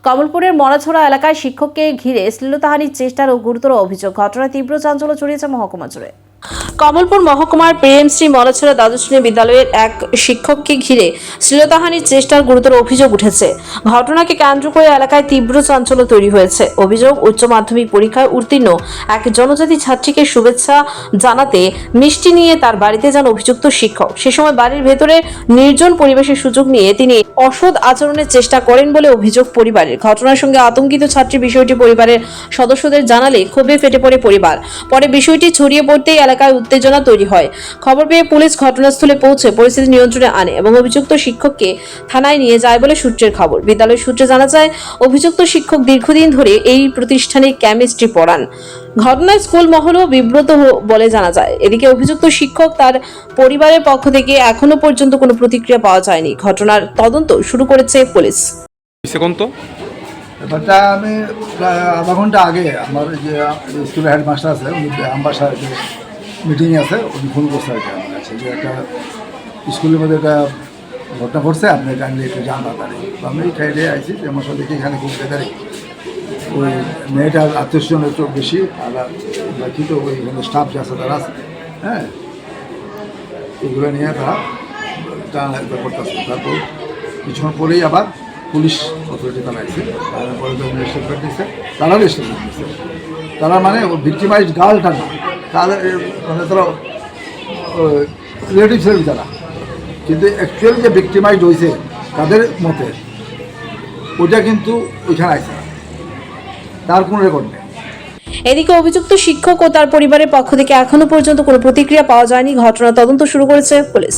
কমলপুরের মরাছড়া এলাকায় শিক্ষককে ঘিরে শ্লীলতাহানির চেষ্টার ও গুরুতর অভিযোগ। ঘটনায় তীব্র চাঞ্চল্য ছড়িয়েছে মহকুমা জুড়ে। কমলপুর মহকুমার প্রেমশ্রী মরাছড়া দ্বাদশ শ্রেণী বিদ্যালয়ের এক শিক্ষককে ঘিরে শ্লীলতাহানির চেষ্টার গুরুতর অভিযোগ উঠেছে। ঘটনাকে কেন্দ্র করে এলাকায় তীব্র চাঞ্চল্য তৈরি হয়েছে। অভিযোগ, উচ্চ মাধ্যমিক পরীক্ষায় উত্তীর্ণ এক জনজাতি ছাত্রীকে শুভেচ্ছা জানাতে মিষ্টি নিয়ে তার বাড়িতে যান অভিযুক্ত শিক্ষক। সে সময় বাড়ির ভেতরে নির্জন পরিবেশের সুযোগ নিয়ে তিনি অসৎ আচরণের চেষ্টা করেন বলে অভিযোগ পরিবারের। ঘটনার সঙ্গে আতঙ্কিত ছাত্রী বিষয়টি পরিবারের সদস্যদের জানালে ক্ষোভে ফেটে পড়ে পরিবার। পরে বিষয়টি ছড়িয়ে পড়তেই এলাকায় উত্তেজনা তৈরি হয়। খবর পেয়ে পুলিশ ঘটনাস্থলে পৌঁছে পরিস্থিতি নিয়ন্ত্রণে আনে এবং অভিযুক্ত শিক্ষককে থানায় নিয়ে যায় বলে সূত্রের খবর। বিদ্যালয়ের সূত্রে জানা যায়, অভিযুক্ত শিক্ষক দীর্ঘদিন ধরে এই প্রতিষ্ঠানে কেমিস্ট্রি পড়ান। ঘটনায় স্কুল মহলও বিব্রত বলে জানা যায়। এদিকে অভিযুক্ত শিক্ষক তার পরিবারের পক্ষ থেকে এখনো পর্যন্ত কোনো প্রতিক্রিয়া পাওয়া যায়নি। ঘটনার তদন্ত শুরু করেছে পুলিশ। ব্যাপারটা আমি প্রায় আধা ঘন্টা আগে আমার যে স্কুলের হেডমাস্টার আছে, উনি আমার সাথে মিটিং আছে, উনি ফোন করছে আর কি আমার কাছে যে একটা স্কুলের মধ্যে একটা ঘটনা ঘটছে, আপনি কাইন্ডলি একটু জানতে পারি। তো আমি খাইডে আইছি যে আমার সাথে এখানে খুব বেদারি ওই মেয়েটার আত্মীয়স্বজন একটু বেশি, আর বাকি তো ওইখানে স্টাফ যে আছে তারা আছে, হ্যাঁ, এগুলো নিয়ে তারা টানা করতেছে। তারপর কিছুক্ষণ পরেই আবার পুলিশ অথরিটি তারা আসছে, তারপরে তো স্টেটমেন্ট দিচ্ছে, তারাও স্টেটমেন্ট দিচ্ছে। তারা মানে ভিক্টিমাইজ গার্লটা না, তাদের মানে তারা রিলেটিভ ছিলেন তারা, কিন্তু অ্যাকচুয়ালি যে ভিক্টিমাইজড হয়েছে তাদের মতে ওইটা কিন্তু ওইখানে আসছে না, তার কোনো রেকর্ড নেই। এদিকে অভিযুক্ত শিক্ষক ও তার পরিবারের পক্ষ থেকে এখনো পর্যন্ত কোনো প্রতিক্রিয়া পাওয়া যায়নি। ঘটনার তদন্ত শুরু করেছে পুলিশ।